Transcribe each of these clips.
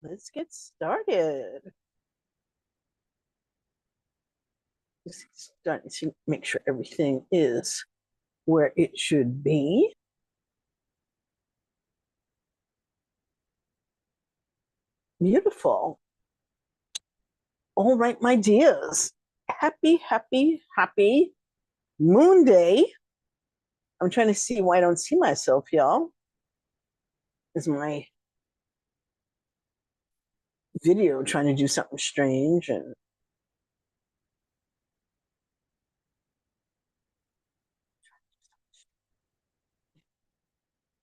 Let's get started. Just starting to make sure everything is where it should be. Beautiful. All right, my dears. Happy, happy, happy Moonday. I'm trying to see why I don't see myself, y'all. Is my video trying to do something strange? And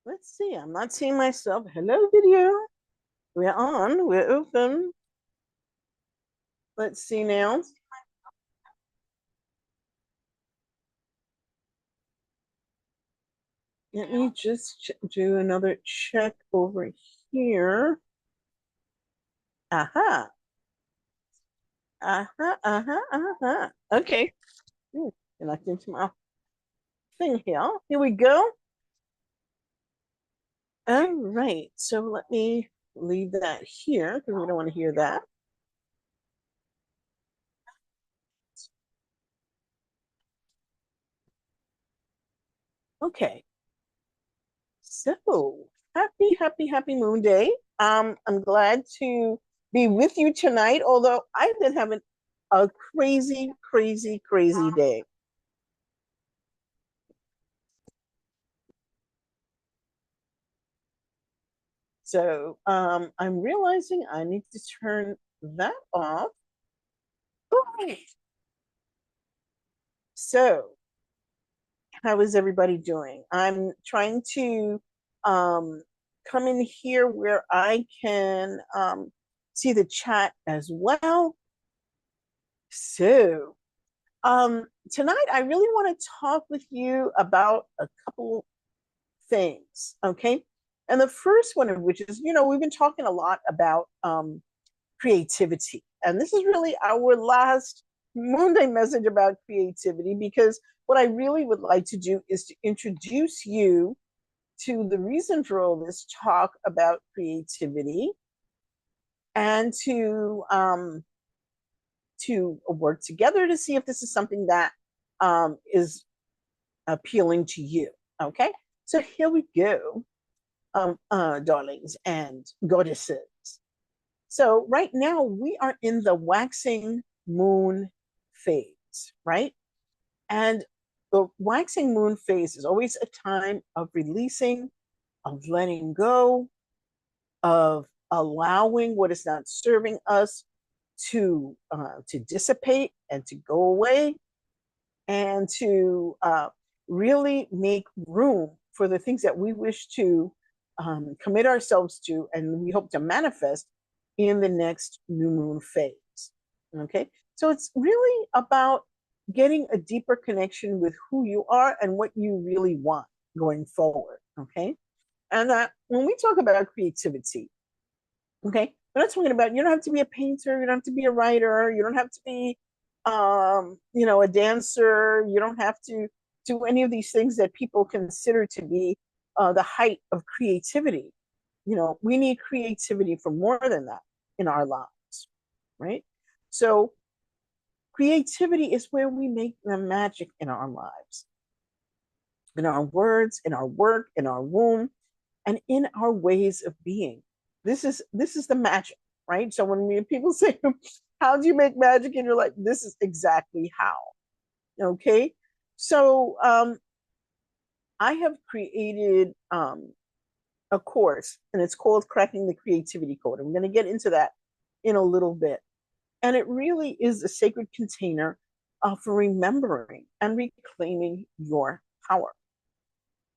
let's see. I'm not seeing myself. Hello, video. We're on. We're open. Let's see now. Let me just do another check over here. Aha. Uh-huh, uh-huh, uh-huh. Okay. Connect into my thing here. Here we go. All right. So let me leave that here because we don't want to hear that. Okay. So happy, happy, happy Moon Day. I'm glad to be with you tonight, although I've been having a crazy, crazy, crazy day. So I'm realizing I need to turn that off. Okay. So how is everybody doing? I'm trying to um, come in here where I can see the chat as well. So tonight I really want to talk with you about a couple things, okay? And the first one of which is, we've been talking a lot about creativity. And this is really our last Moonday message about creativity because what I really would like to do is to introduce you to the reason for all this talk about creativity and to work together to see if this is something that is appealing to you. Okay, so here we go, darlings and goddesses. So right now we are in the waxing moon phase, right? And the waxing moon phase is always a time of releasing, of letting go, of allowing what is not serving us to dissipate and to go away, and to really make room for the things that we wish to commit ourselves to, and we hope to manifest in the next new moon phase. Okay, so it's really about getting a deeper connection with who you are and what you really want going forward. Okay, and when we talk about creativity, okay, we're not talking about, you don't have to be a painter, you don't have to be a writer, you don't have to be a dancer, you don't have to do any of these things that people consider to be the height of creativity. We need creativity for more than that in our lives, right? So creativity is where we make the magic in our lives, in our words, in our work, in our womb, and in our ways of being. This is the magic, right? So when people say, "How do you make magic in your life?" This is exactly how. Okay, so I have created a course, and it's called Cracking the Creativity Code. I'm going to get into that in a little bit, and it really is a sacred container for remembering and reclaiming your power.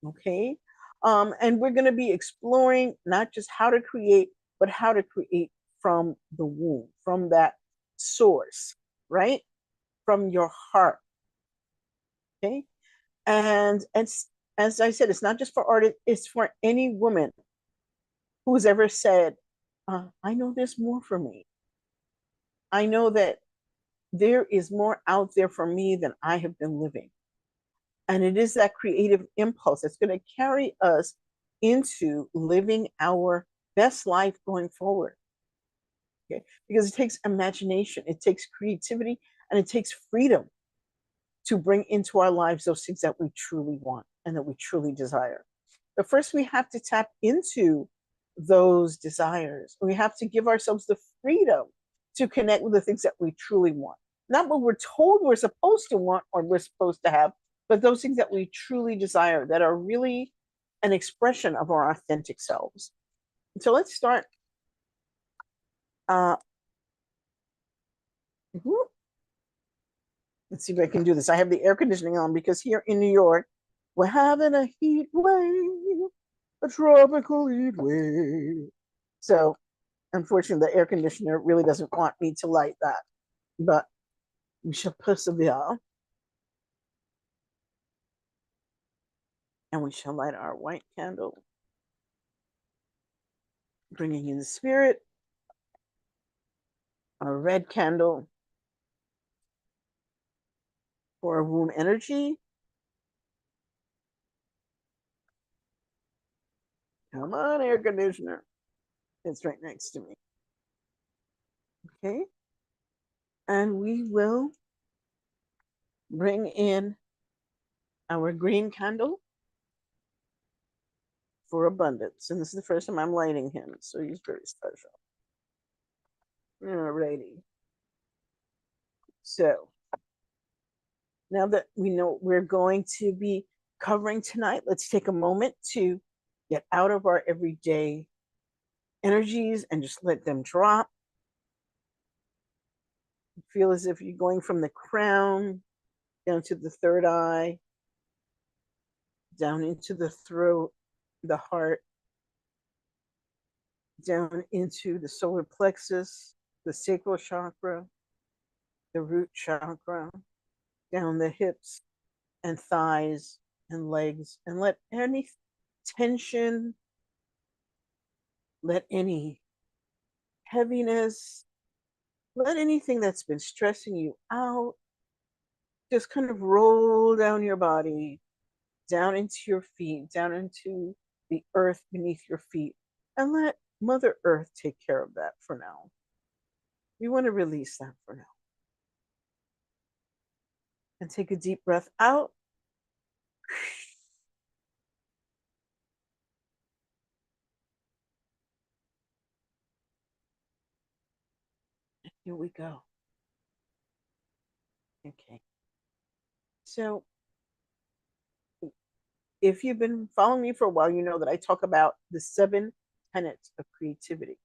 Okay. And we're going to be exploring not just how to create, but how to create from the womb, from that source, right? From your heart. Okay. And as I said, it's not just for artists, it's for any woman who's ever said, I know there's more for me. I know that there is more out there for me than I have been living. And it is that creative impulse that's going to carry us into living our best life going forward. Okay, because it takes imagination, it takes creativity, and it takes freedom to bring into our lives those things that we truly want and that we truly desire. But first, we have to tap into those desires. We have to give ourselves the freedom to connect with the things that we truly want. Not what we're told we're supposed to want or we're supposed to have, but those things that we truly desire that are really an expression of our authentic selves. So let's start. Uh, let's see if I can do this. I have the air conditioning on because here in New York, we're having a heat wave, a tropical heat wave. So unfortunately, the air conditioner really doesn't want me to light that, but we shall persevere and we shall light our white candle, bringing in the spirit, our red candle for our womb energy. Come on, air conditioner. It's right next to me. Okay. And we will bring in our green candle for abundance. And this is the first time I'm lighting him, so he's very special. Alrighty. So now that we know we're going to be covering tonight, let's take a moment to get out of our everyday energies and just let them drop. Feel as if you're going from the crown down to the third eye, down into the throat, the heart, down into the solar plexus, the sacral chakra, the root chakra, down the hips and thighs and legs, and let any tension, let any heaviness, let anything that's been stressing you out just kind of roll down your body, down into your feet, down into the earth beneath your feet, and let Mother Earth take care of that for now. We want to release that for now. And take a deep breath out. Here we go. Okay. So, if you've been following me for a while, you know that I talk about the 7 tenets of creativity.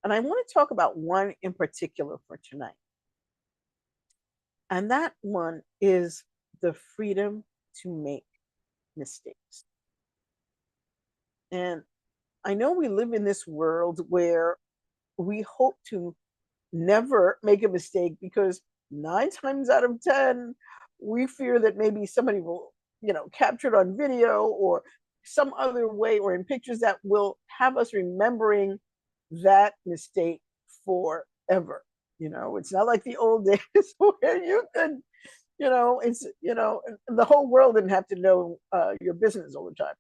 And I want to talk about one in particular for tonight. And that one is the freedom to make mistakes. And I know we live in this world where we hope to never make a mistake because 9 times out of 10, we fear that maybe somebody will, capture it on video or some other way or in pictures that will have us remembering that mistake forever. It's not like the old days where you could, the whole world didn't have to know your business all the time.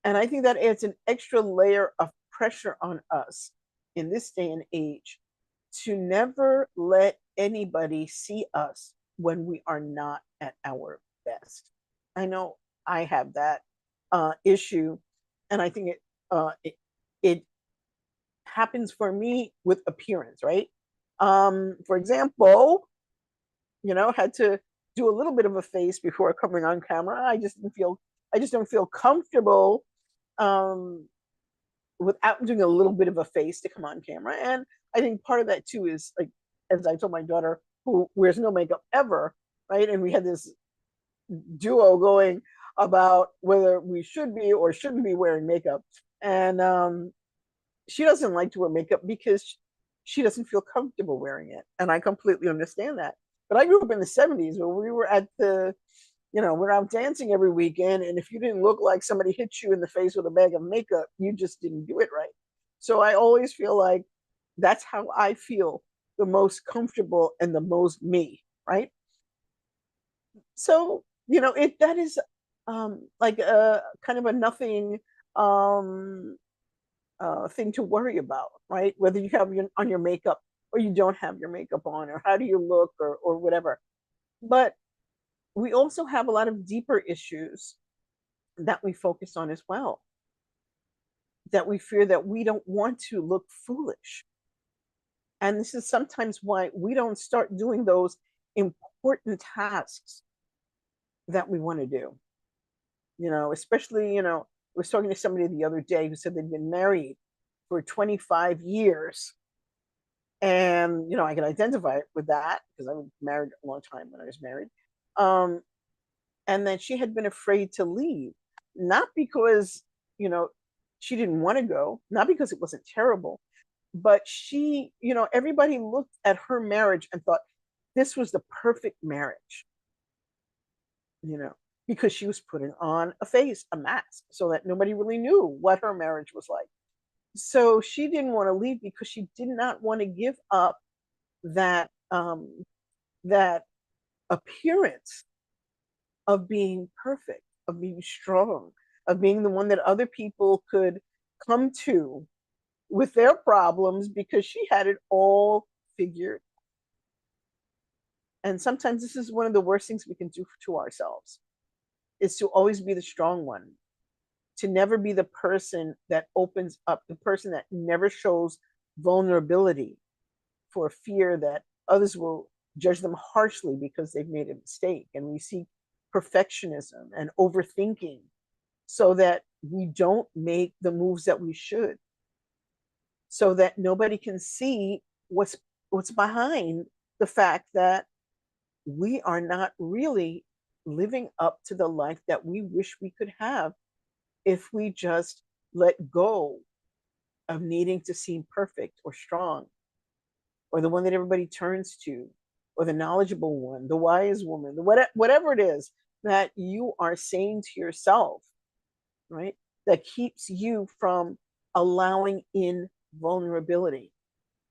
And I think that adds an extra layer of pressure on us in this day and age to never let anybody see us when we are not at our best. I know I have that issue, and I think it happens for me with appearance, right? For example, had to do a little bit of a face before coming on camera. I just don't feel comfortable um, without doing a little bit of a face to come on camera. And I think part of that too is like, as I told my daughter, who wears no makeup ever, right? And we had this duo going about whether we should be or shouldn't be wearing makeup. And she doesn't like to wear makeup because she doesn't feel comfortable wearing it. And I completely understand that. But I grew up in the 70s where we were at we're out dancing every weekend. And if you didn't look like somebody hit you in the face with a bag of makeup, you just didn't do it right. So I always feel like that's how I feel the most comfortable and the most me, right? So, that is like a kind of a nothing um thing to worry about, right? Whether you have on your makeup or you don't have your makeup on, or how do you look, or whatever. But we also have a lot of deeper issues that we focus on as well, that we fear that we don't want to look foolish. And this is sometimes why we don't start doing those important tasks that we want to do. Especially, I was talking to somebody the other day who said they'd been married for 25 years. And, I can identify with that because I was married a long time when I was married. And that she had been afraid to leave, not because, you know, she didn't want to go, not because it wasn't terrible, but everybody looked at her marriage and thought this was the perfect marriage, you know, because she was putting on a face, a mask, so that nobody really knew what her marriage was like. So she didn't want to leave because she did not want to give up that appearance of being perfect, of being strong, of being the one that other people could come to with their problems because she had it all figured. And sometimes this is one of the worst things we can do to ourselves, is to always be the strong one, to never be the person that opens up, the person that never shows vulnerability for fear that others will judge them harshly because they've made a mistake. And we see perfectionism and overthinking so that we don't make the moves that we should, so that nobody can see what's behind the fact that we are not really living up to the life that we wish we could have if we just let go of needing to seem perfect or strong, or the one that everybody turns to, or the knowledgeable one, the wise woman, whatever it is that you are saying to yourself, right? That keeps you from allowing in vulnerability.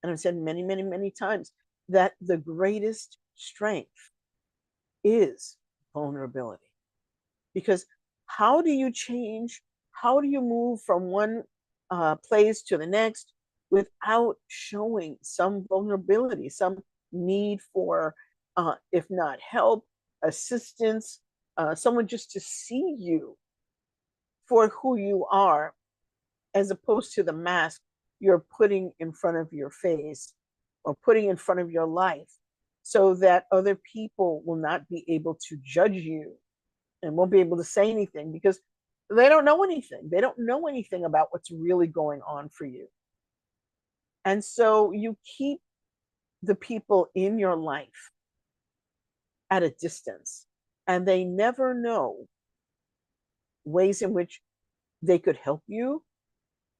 And I've said many, many, many times that the greatest strength is vulnerability. Because how do you change? How do you move from one place to the next without showing some vulnerability, some need for, if not help, assistance, someone just to see you for who you are, as opposed to the mask you're putting in front of your face or putting in front of your life, so that other people will not be able to judge you and won't be able to say anything because they don't know anything. They don't know anything about what's really going on for you. And so you keep the people in your life at a distance, and they never know ways in which they could help you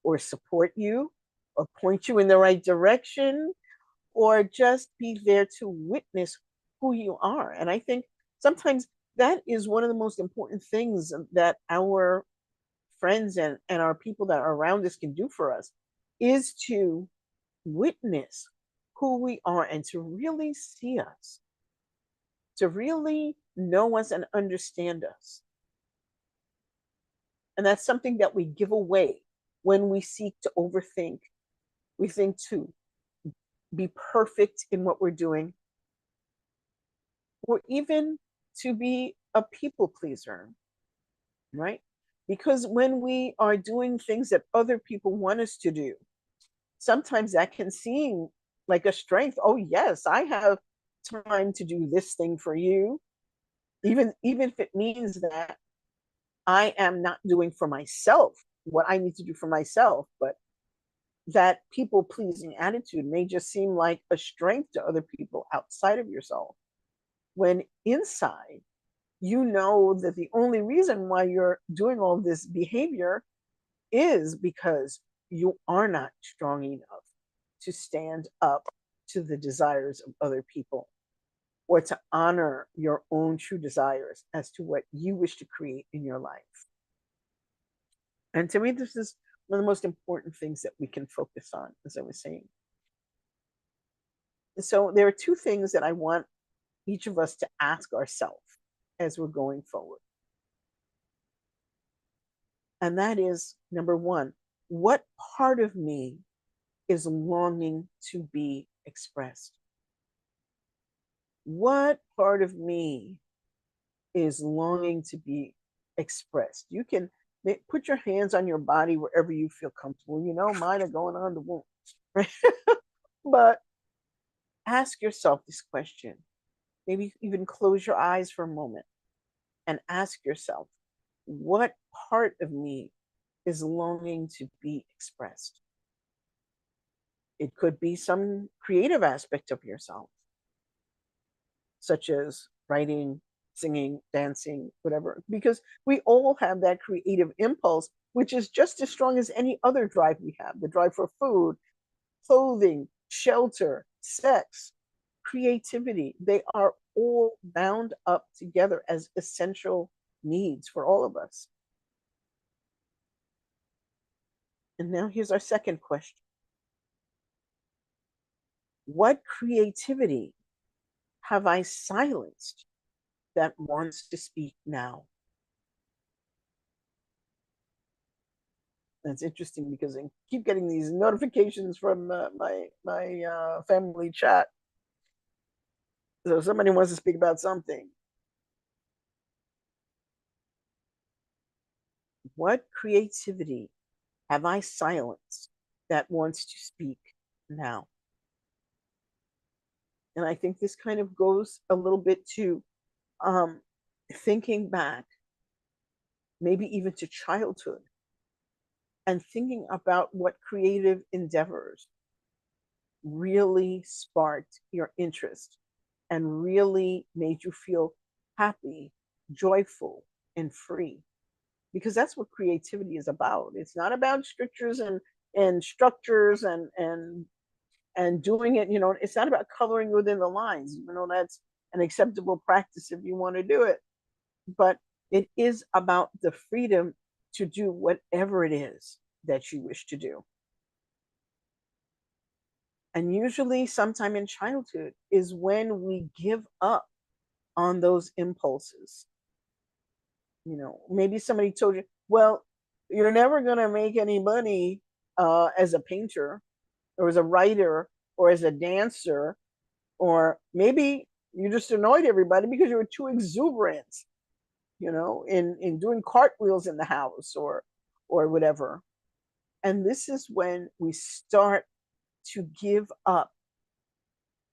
or support you or point you in the right direction or just be there to witness who you are. And I think sometimes that is one of the most important things that our friends and our people that are around us can do for us, is to witness who we are and to really see us, to really know us and understand us. And that's something that we give away when we seek to overthink. We think to be perfect in what we're doing, or even to be a people pleaser, right? Because when we are doing things that other people want us to do, sometimes that can seem like a strength. Oh, yes, I have time to do this thing for you, even if it means that I am not doing for myself what I need to do for myself, but that people pleasing attitude may just seem like a strength to other people outside of yourself, when inside you know that the only reason why you're doing all this behavior is because you are not strong enough to stand up to the desires of other people, or to honor your own true desires as to what you wish to create in your life. And to me, this is one of the most important things that we can focus on, as I was saying. So there are two things that I want each of us to ask ourselves as we're going forward. And that is, number one, What part of me is longing to be expressed? What part of me is longing to be expressed? You can put your hands on your body wherever you feel comfortable. You know, mine are going on the womb, right? But ask yourself this question. Maybe even close your eyes for a moment and ask yourself, what part of me is longing to be expressed? It could be some creative aspect of yourself, such as writing, singing, dancing, whatever, because we all have that creative impulse, which is just as strong as any other drive we have, the drive for food, clothing, shelter, sex, creativity. They are all bound up together as essential needs for all of us. And now here's our second question. What creativity have I silenced that wants to speak now? That's interesting because I keep getting these notifications from my family chat. So somebody wants to speak about something. What creativity have I silenced that wants to speak now? And I think this kind of goes a little bit to um, thinking back, maybe even to childhood, and thinking about what creative endeavors really sparked your interest and really made you feel happy, joyful, and free. Because that's what creativity is about. It's not about strictures and structures and doing it, you know, it's not about coloring within the lines, even though that's an acceptable practice if you want to do it. But it is about the freedom to do whatever it is that you wish to do. And usually, sometime in childhood is when we give up on those impulses. You know, maybe somebody told you, well, you're never going to make any money as a painter or as a writer or as a dancer, or maybe you just annoyed everybody because you were too exuberant, you know, in doing cartwheels in the house or whatever. And this is when we start to give up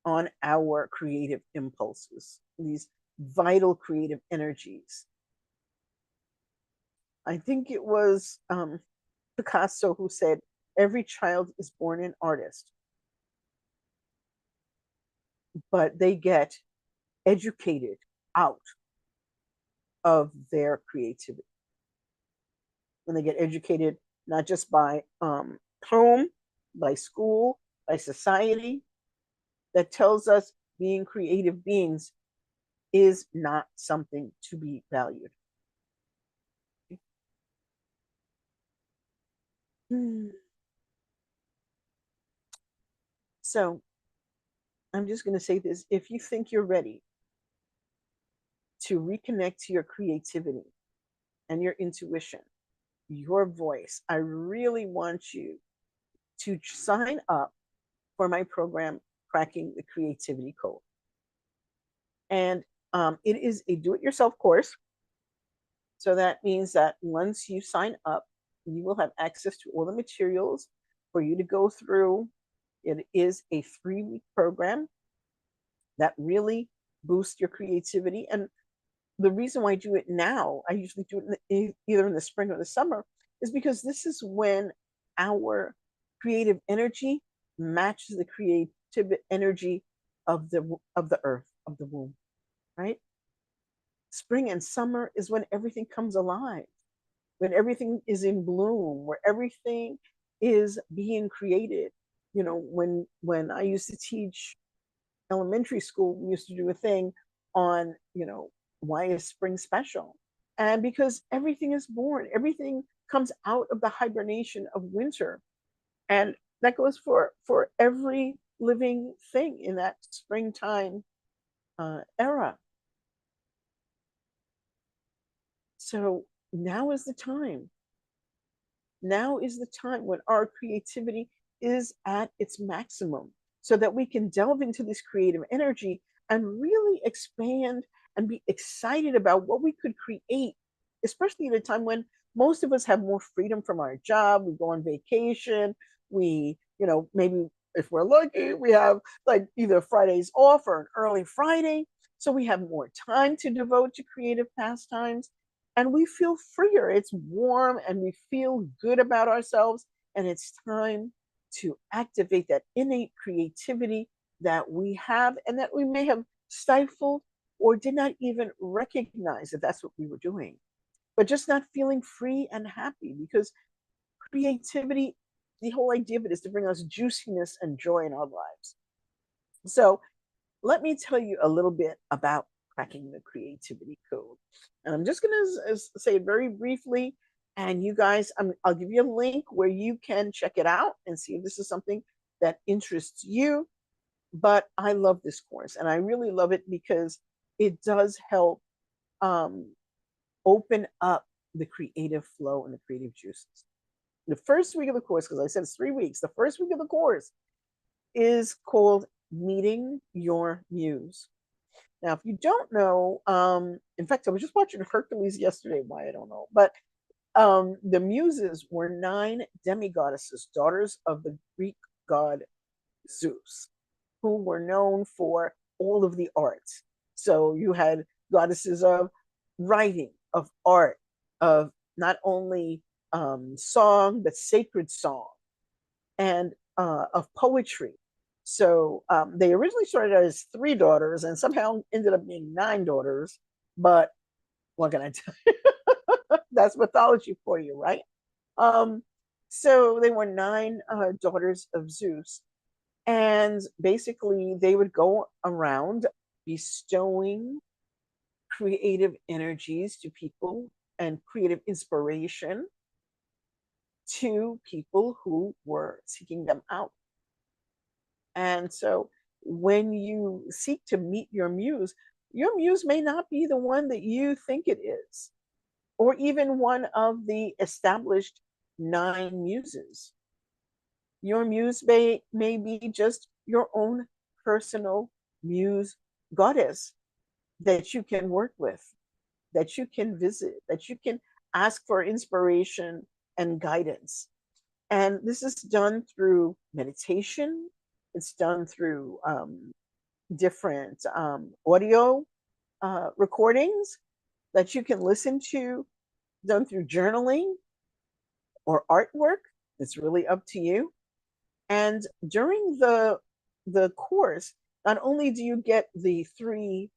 on our creative impulses, these vital creative energies. I think it was Picasso who said, every child is born an artist, but they get educated out of their creativity. When they get educated, not just by home, by school, by society, that tells us being creative beings is not something to be valued. So I'm just going to say this. If you think you're ready to reconnect to your creativity and your intuition, your voice, I really want you to sign up for my program, Cracking the Creativity Code. And it is a do it yourself course. So that means that once you sign up, you will have access to all the materials for you to go through. It is a 3-week program that really boosts your creativity. And the reason why I do it now, I usually do it either in the spring or the summer, is because this is when our creative energy matches the creative energy of the earth, of the womb, right? Spring and summer is when everything comes alive, when everything is in bloom, where everything is being created. You know, when I used to teach elementary school, we used to do a thing on, you know, why is spring special? And because everything is born, everything comes out of the hibernation of winter. And that goes for every living thing in that springtime era. So now is the time Now is the time when our creativity is at its maximum so that we can delve into this creative energy and really expand and be excited about what we could create, especially at a time when most of us have more freedom from our job. We go on vacation. We, maybe if we're lucky, we have like either Fridays off or an early Friday. So we have more time to devote to creative pastimes and we feel freer. It's warm and we feel good about ourselves. And it's time to activate that innate creativity that we have and that we may have stifled or did not even recognize that that's what we were doing, but just not feeling free and happy because creativity, the whole idea of it is to bring us juiciness and joy in our lives. So let me tell you a little bit about cracking the creativity code. And I'm just going to say it very briefly. And you guys, I'll give you a link where you can check it out and see if this is something that interests you. But I love this course and I really love it because it does help um, open up the creative flow and the creative juices. The first week of the course, because I said it's 3 weeks, the first week of the course is called Meeting Your Muse. Now, if you don't know, in fact, I was just watching Hercules yesterday. Why I don't know, but the Muses were 9 demigoddesses, daughters of the Greek god Zeus, who were known for all of the arts. So you had goddesses of writing, of art, of not only song, but sacred song, and of poetry. So they originally started as 3 daughters and somehow ended up being 9 daughters. But what can I tell you? That's mythology for you, right? Um, so they were 9 daughters of Zeus. And basically, they would go around bestowing creative energies to people and creative inspiration to people who were seeking them out. And so when you seek to meet your muse may not be the one that you think it is, or even one of the established 9 muses. Your muse may be just your own personal muse goddess that you can work with, that you can visit, that you can ask for inspiration and guidance. And this is done through meditation. It's done through different audio recordings that you can listen to, done through journaling or artwork. It's really up to you. And during the course, not only do you get the 3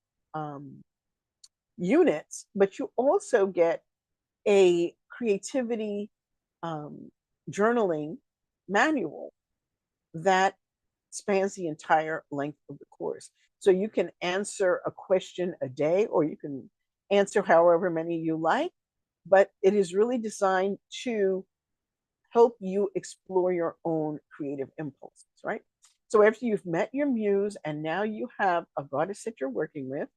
units, but you also get a creativity um, journaling manual that spans the entire length of the course. So you can answer a question a day, or you can answer however many you like, but it is really designed to help you explore your own creative impulses, right? So after you've met your muse and now you have a goddess that you're working with,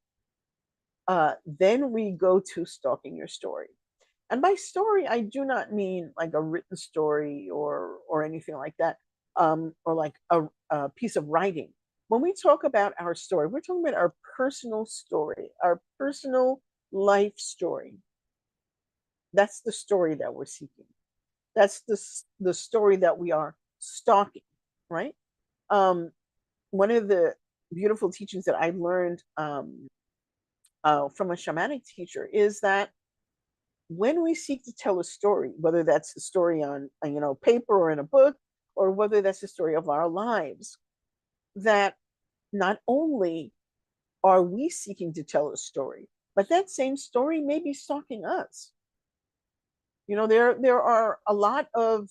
then we go to stalking your story. And by story, I do not mean like a written story or anything like that, or like a piece of writing. When we talk about our story, we're talking about our personal story, our personal life story. That's the story that we're seeking. That's the story that we are stalking, right? One of the beautiful teachings that I learned from a shamanic teacher is that when we seek to tell a story, whether that's a story on paper or in a book, or whether that's the story of our lives, that not only are we seeking to tell a story, but that same story may be stalking us. There are a lot of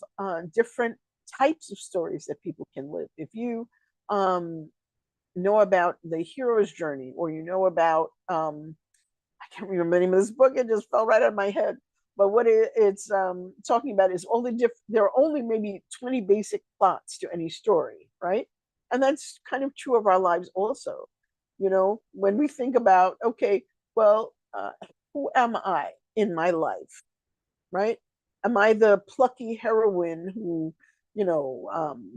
different types of stories that people can live. If you know about the hero's journey, or you know about I can't remember the name of this book. It just fell right out of my head. But what it's talking about is all the different. There are only maybe 20 basic plots to any story, right? And that's kind of true of our lives also. When we think about, okay, well, who am I in my life, right? Am I the plucky heroine who,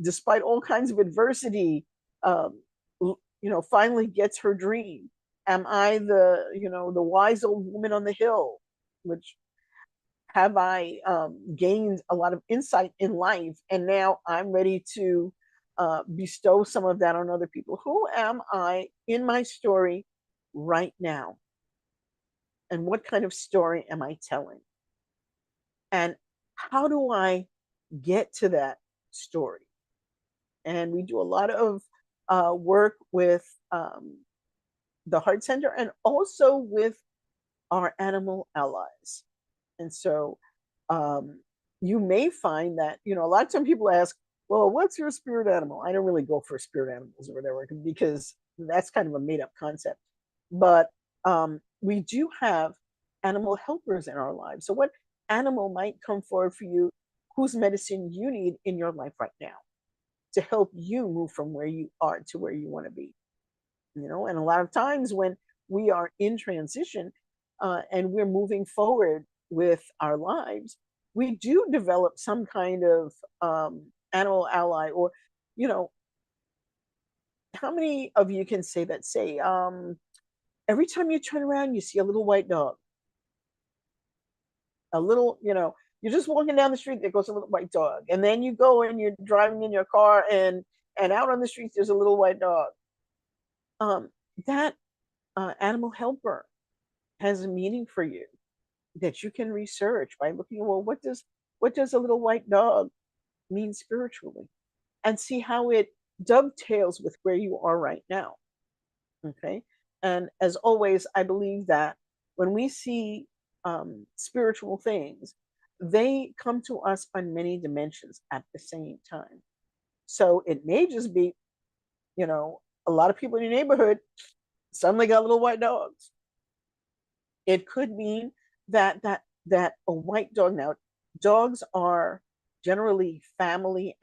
despite all kinds of adversity, um, finally gets her dream? Am I the wise old woman on the hill? Which have I gained a lot of insight in life, and now I'm ready to bestow some of that on other people? Who am I in my story right now? And what kind of story am I telling? And how do I get to that story? And we do a lot of work with the Heart Center and also with our animal allies. And so um, you may find that, a lot of times people ask, well, what's your spirit animal? I don't really go for spirit animals or whatever, because that's kind of a made up concept. But we do have animal helpers in our lives. So, what animal might come forward for you whose medicine you need in your life right now to help you move from where you are to where you want to be? And a lot of times when we are in transition and we're moving forward with our lives, we do develop some kind of animal ally. Or, you know, how many of you can say that? Say, every time you turn around, you see a little white dog, a little, you're just walking down the street, there goes a little white dog. And then you go and you're driving in your car, and out on the streets, there's a little white dog. That animal helper has a meaning for you that you can research by looking, well, what does a little white dog mean spiritually, and see how it dovetails with where you are right now. Okay. And as always, I believe that when we see spiritual things, they come to us on many dimensions at the same time. So it may just be, a lot of people in your neighborhood suddenly got little white dogs. It could mean that a white dog, now dogs are generally family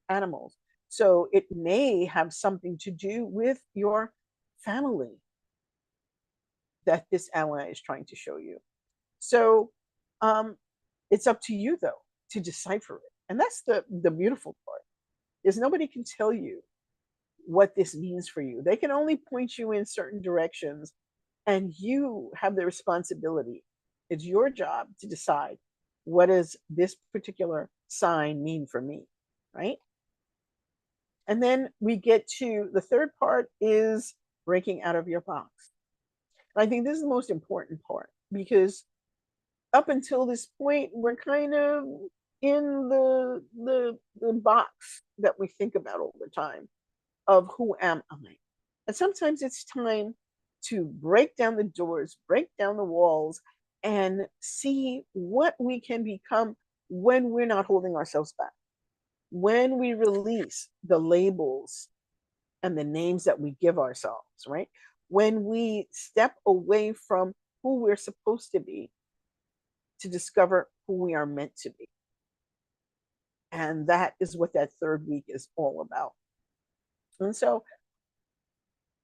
animals, so it may have something to do with your family that this ally is trying to show you. So um, it's up to you though to decipher it, and that's the beautiful part, is nobody can tell you what this means for you. They can only point you in certain directions, and you have the responsibility. It's your job to decide, what does this particular sign mean for me, right? And then we get to the third part, is breaking out of your box. And I think this is the most important part, because up until this point, we're kind of in the box that we think about all the time of who am I. And sometimes it's time to break down the doors, break down the walls, and see what we can become when we're not holding ourselves back. When we release the labels and the names that we give ourselves, right? When we step away from who we're supposed to be to discover who we are meant to be. And that is what that third week is all about. And so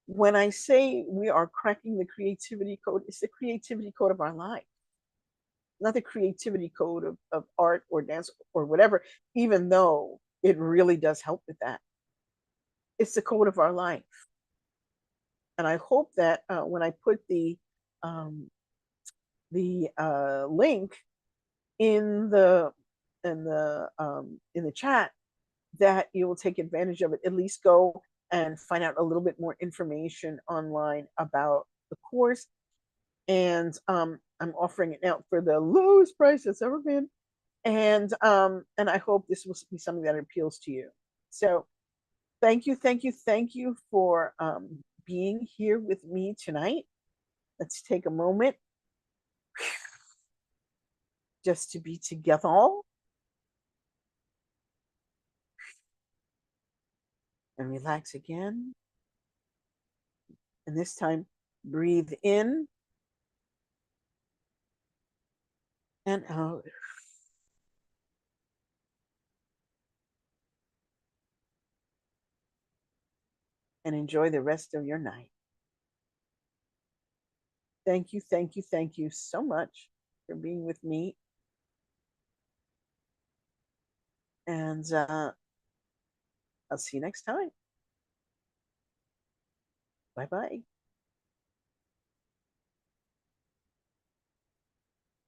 when I say we are cracking the creativity code, it's the creativity code of our life, not the creativity code of art or dance or whatever, even though it really does help with that. It's the code of our life. And I hope that when I put um, the link in the chat, that you will take advantage of it. At least go and find out a little bit more information online about the course. And I'm offering it now for the lowest price it's ever been. And I hope this will be something that appeals to you. So thank you, thank you, thank you for being here with me tonight. Let's take a moment just to be together and relax again. And this time, breathe in and out. And enjoy the rest of your night. Thank you, thank you, thank you so much for being with me And I'll see you next time. Bye bye.